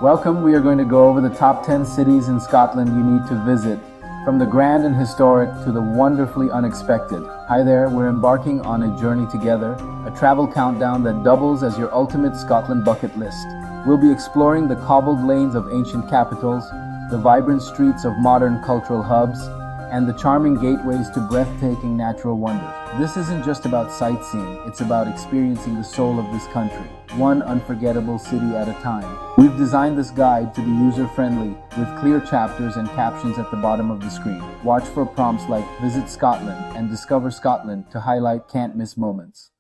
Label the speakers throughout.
Speaker 1: Welcome, we are going to go over the top 10 cities in Scotland you need to visit, from the grand and historic to the wonderfully unexpected. Hi there, we're embarking on a journey together, a travel countdown that doubles as your ultimate Scotland bucket list. We'll be exploring the cobbled lanes of ancient capitals, the vibrant streets of modern cultural hubs, and the charming gateways to breathtaking natural wonders. This isn't just about sightseeing, it's about experiencing the soul of this country, one unforgettable city at a time. We've designed this guide to be user-friendly, with clear chapters and captions at the bottom of the screen. Watch for prompts like Visit Scotland and Discover Scotland to highlight can't-miss moments.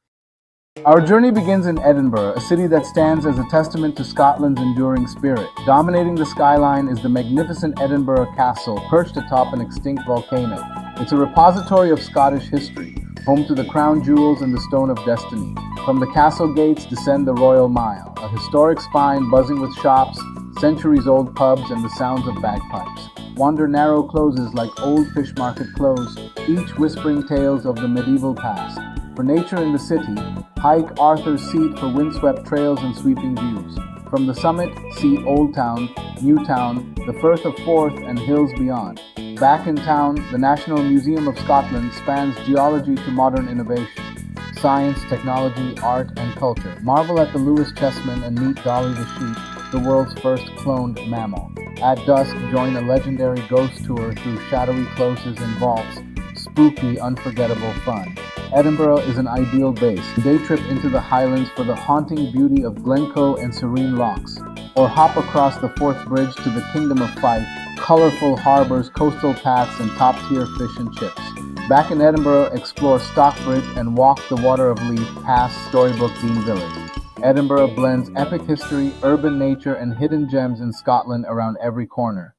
Speaker 1: Our journey begins in Edinburgh, a city that stands as a testament to Scotland's enduring spirit. Dominating the skyline is the magnificent Edinburgh Castle, perched atop an extinct volcano. It's a repository of Scottish history, home to the crown jewels and the Stone of Destiny. From the castle gates descend the Royal Mile, a historic spine buzzing with shops, centuries-old pubs, and the sounds of bagpipes. Wander narrow closes like old fish market close, each whispering tales of the medieval past. For nature in the city, hike Arthur's Seat for windswept trails and sweeping views. From the summit, see Old Town, New Town, the Firth of Forth, and hills beyond. Back in town, the National Museum of Scotland spans geology to modern innovation, science, technology, art, and culture. Marvel at the Lewis chessmen and meet Dolly the sheep, the world's first cloned mammal. At dusk, join a legendary ghost tour through shadowy closes and vaults. Spooky, unforgettable fun. Edinburgh is an ideal base. Day trip into the Highlands for the haunting beauty of Glencoe and serene lochs, or hop across the Forth Bridge to the Kingdom of Fife, colorful harbors, coastal paths, and top-tier fish and chips. Back in Edinburgh, explore Stockbridge and walk the Water of Leith past Storybook Dean Village. Edinburgh blends epic history, urban nature, and hidden gems in Scotland around every corner.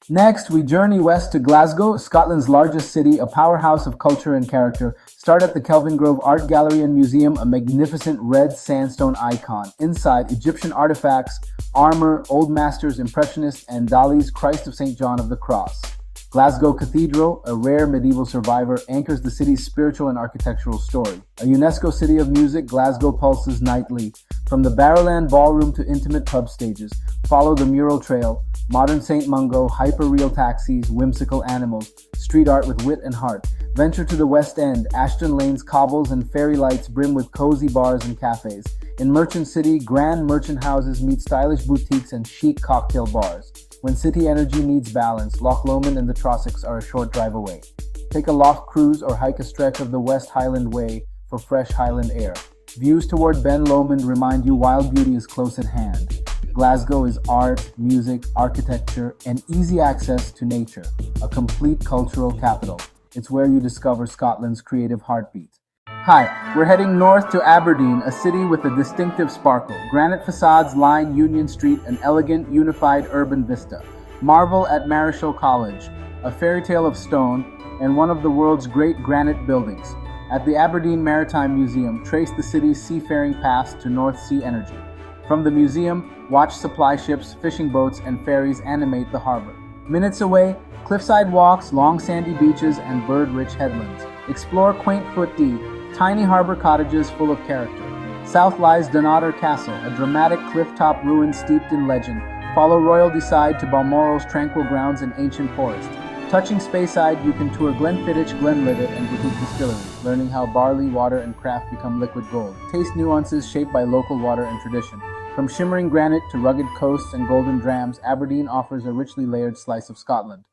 Speaker 1: Next, we journey west to Glasgow, Scotland's largest city, a powerhouse of culture and character. Start at the Kelvingrove Art Gallery and Museum, a magnificent red sandstone icon. Inside, Egyptian artifacts, armor, Old Masters, Impressionists, and Dali's Christ of St. John of the Cross. Glasgow Cathedral, a rare medieval survivor, anchors the city's spiritual and architectural story. A UNESCO City of Music, Glasgow pulses nightly. From the Barrowland Ballroom to intimate pub stages, follow the Mural Trail, modern St. Mungo, hyper-real taxis, whimsical animals, street art with wit and heart. Venture to the West End, Ashton Lane's cobbles and fairy lights brim with cozy bars and cafes. In Merchant City, grand merchant houses meet stylish boutiques and chic cocktail bars. When city energy needs balance, Loch Lomond and the Trossachs are a short drive away. Take a loft cruise or hike a stretch of the West Highland Way for fresh Highland air. Views toward Ben Lomond remind you wild beauty is close at hand. Glasgow is art, music, architecture, and easy access to nature, a complete cultural capital. It's where you discover Scotland's creative heartbeat. Hi, we're heading north to Aberdeen, a city with a distinctive sparkle. Granite facades line Union Street, an elegant, unified urban vista. Marvel at Marischal College, a fairy tale of stone, and one of the world's great granite buildings. At the Aberdeen Maritime Museum, trace the city's seafaring past to North Sea energy. From the museum, watch supply ships, fishing boats, and ferries animate the harbor. Minutes away, cliffside walks, long sandy beaches, and bird-rich headlands. Explore quaint Footdee, tiny harbor cottages full of character. South lies Dunnottar Castle, a dramatic cliff-top ruin steeped in legend. Follow Royal Decide to Balmoral's tranquil grounds and ancient forest. Touching Speyside, you can tour Glenfiddich, Glenlivet, and Brooch distilleries, learning how barley, water, and craft become liquid gold. Taste nuances shaped by local water and tradition. From shimmering granite to rugged coasts and golden drams, Aberdeen offers a richly layered slice of Scotland.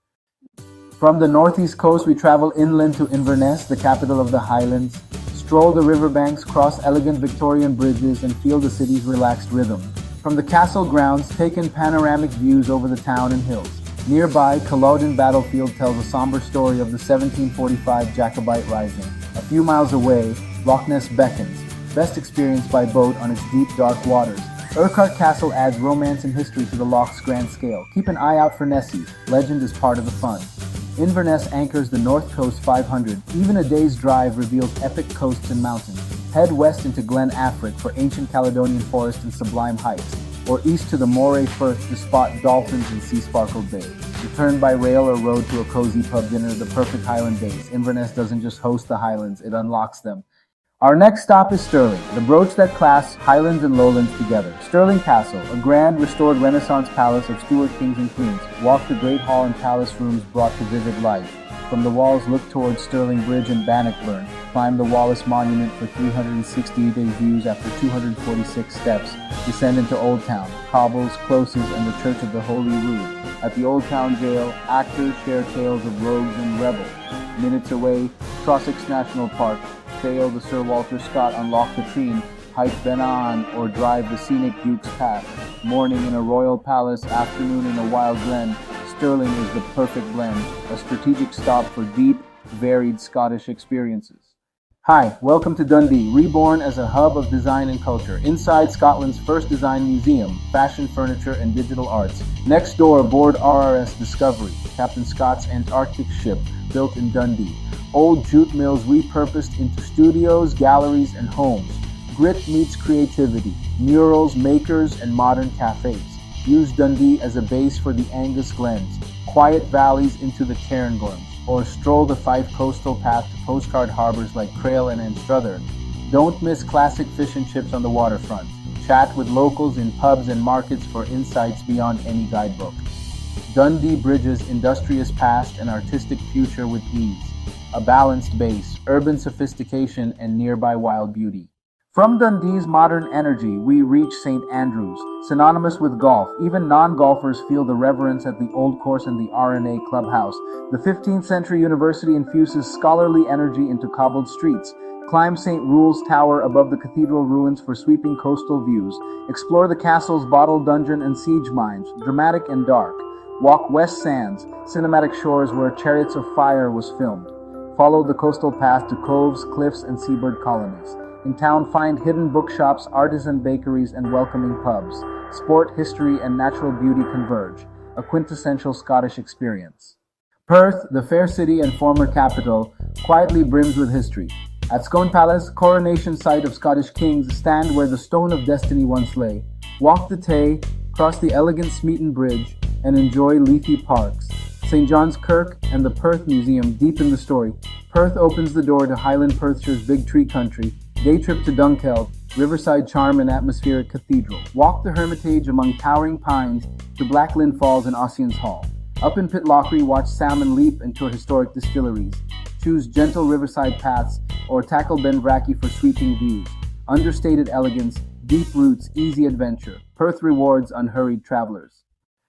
Speaker 1: From the northeast coast, we travel inland to Inverness, the capital of the Highlands. Stroll the riverbanks, cross elegant Victorian bridges, and feel the city's relaxed rhythm. From the castle grounds, take in panoramic views over the town and hills. Nearby, Culloden Battlefield tells a somber story of the 1745 Jacobite Rising. A few miles away, Loch Ness beckons, best experienced by boat on its deep, dark waters. Urquhart Castle adds romance and history to the loch's grand scale. Keep an eye out for Nessie. Legend is part of the fun. Inverness anchors the North Coast 500. Even a day's drive reveals epic coasts and mountains. Head west into Glen Affric for ancient Caledonian forest and sublime heights, or east to the Moray Firth to spot dolphins and sea-sparkled bay. Return by rail or road to a cozy pub dinner, the perfect Highland days. Inverness doesn't just host the Highlands, it unlocks them. Our next stop is Stirling, the brooch that clasps Highlands and Lowlands together. Stirling Castle, a grand restored Renaissance palace of Stuart kings and queens. Walk the great hall and palace rooms brought to vivid life. From the walls, look towards Stirling Bridge and Bannockburn. Climb the Wallace Monument for 360-day views after 246 steps. Descend into Old Town, cobbles, closes, and the Church of the Holy Rood. At the Old Town Jail, actors share tales of rogues and rebels. Minutes away, Trossachs National Park. Sail the Sir Walter Scott on Loch Katrine, hike Ben Aan, or drive the scenic Duke's Path. Morning in a royal palace, afternoon in a wild glen. Stirling is the perfect blend, a strategic stop for deep, varied Scottish experiences. Hi, welcome to Dundee, reborn as a hub of design and culture. Inside Scotland's first design museum, fashion, furniture, and digital arts. Next door, board RRS Discovery, Captain Scott's Antarctic ship, built in Dundee. Old jute mills repurposed into studios, galleries, and homes. Grit meets creativity, murals, makers, and modern cafes. Use Dundee as a base for the Angus Glens, quiet valleys into the Cairngorms, or stroll the Fife coastal path to postcard harbors like Crail and Anstruther. Don't miss classic fish and chips on the waterfront. Chat with locals in pubs and markets for insights beyond any guidebook. Dundee bridges industrious past and artistic future with ease. A balanced base, urban sophistication, and nearby wild beauty. From Dundee's modern energy, we reach St. Andrews, synonymous with golf. Even non-golfers feel the reverence at the Old Course and the R&A Clubhouse. The 15th century university infuses scholarly energy into cobbled streets. Climb St. Rule's Tower above the cathedral ruins for sweeping coastal views. Explore the castle's bottle dungeon and siege mines, dramatic and dark. Walk West Sands, cinematic shores where Chariots of Fire was filmed. Follow the coastal path to coves, cliffs, and seabird colonies. In town, find hidden bookshops, artisan bakeries, and welcoming pubs. Sport, history, and natural beauty converge. A quintessential Scottish experience. Perth, the fair city and former capital, quietly brims with history. At Scone Palace, coronation site of Scottish kings, stand where the Stone of Destiny once lay. Walk the Tay, cross the elegant Smeaton Bridge, and enjoy leafy parks. St. John's Kirk and the Perth Museum deepen the story. Perth opens the door to Highland Perthshire's Big Tree Country. Day trip to Dunkeld, riverside charm and atmospheric cathedral. Walk the Hermitage among towering pines to Blacklyn Falls and Ossian's Hall. Up in Pitlochry, watch salmon leap and tour historic distilleries. Choose gentle riverside paths or tackle Benvrackie for sweeping views. Understated elegance, deep roots, easy adventure. Perth rewards unhurried travelers.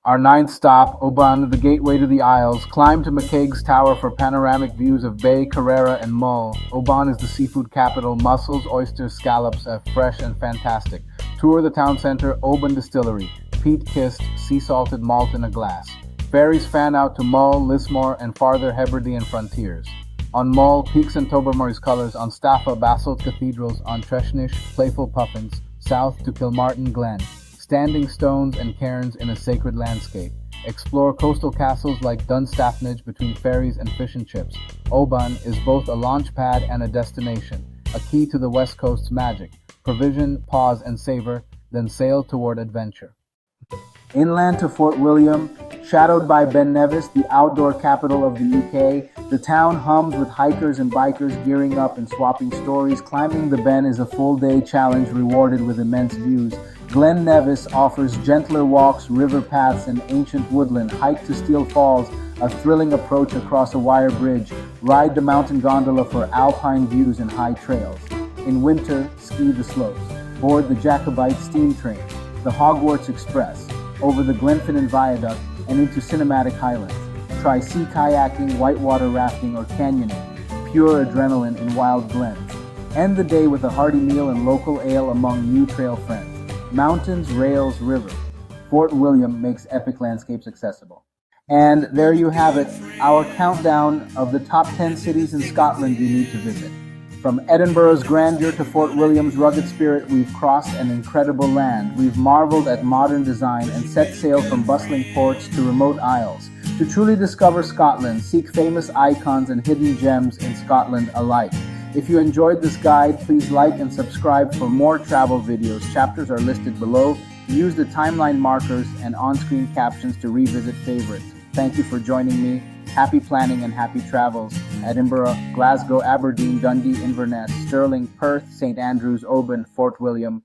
Speaker 1: Our ninth stop, Oban, the gateway to the Isles. Climb to McCaig's Tower for panoramic views of Bay, Carrera, and Mull. Oban is the seafood capital. Mussels, oysters, scallops are fresh and fantastic. Tour the town center, Oban Distillery. Peat-kissed, sea-salted malt in a glass. Ferries fan out to Mull, Lismore, and farther Hebridean frontiers. On Mull, Peaks and Tobermory's colours. On Staffa, basalt cathedrals. On Treshnish, playful puffins. South to Kilmartin Glen. Standing stones and cairns in a sacred landscape. Explore coastal castles like Dunstaffnage between ferries and fish and chips. Oban is both a launch pad and a destination, a key to the West Coast's magic. Provision, pause, and savor, then sail toward adventure. Inland to Fort William, shadowed by Ben Nevis, the outdoor capital of the UK, the town hums with hikers and bikers gearing up and swapping stories. Climbing the Ben is a full-day challenge rewarded with immense views. Glen Nevis offers gentler walks, river paths, and ancient woodland. Hike to Steel Falls, a thrilling approach across a wire bridge. Ride the mountain gondola for alpine views and high trails. In winter, ski the slopes. Board the Jacobite steam train, the Hogwarts Express, over the Glenfinnan Viaduct and into cinematic Highlands. Try sea kayaking, whitewater rafting, or canyoning. Pure adrenaline in wild glens. End the day with a hearty meal and local ale among new trail friends. Mountains, rails, river. Fort William makes epic landscapes accessible. And there you have it, our countdown of the top 10 cities in Scotland you need to visit. From Edinburgh's grandeur to Fort William's rugged spirit, we've crossed an incredible land. We've marveled at modern design and set sail from bustling ports to remote isles. To truly discover Scotland, seek famous icons and hidden gems in Scotland alike. If you enjoyed this guide, please like and subscribe for more travel videos. Chapters are listed below. Use the timeline markers and on-screen captions to revisit favorites. Thank you for joining me. Happy planning and happy travels. Edinburgh, Glasgow, Aberdeen, Dundee, Inverness, Stirling, Perth, St Andrews, Oban, Fort William,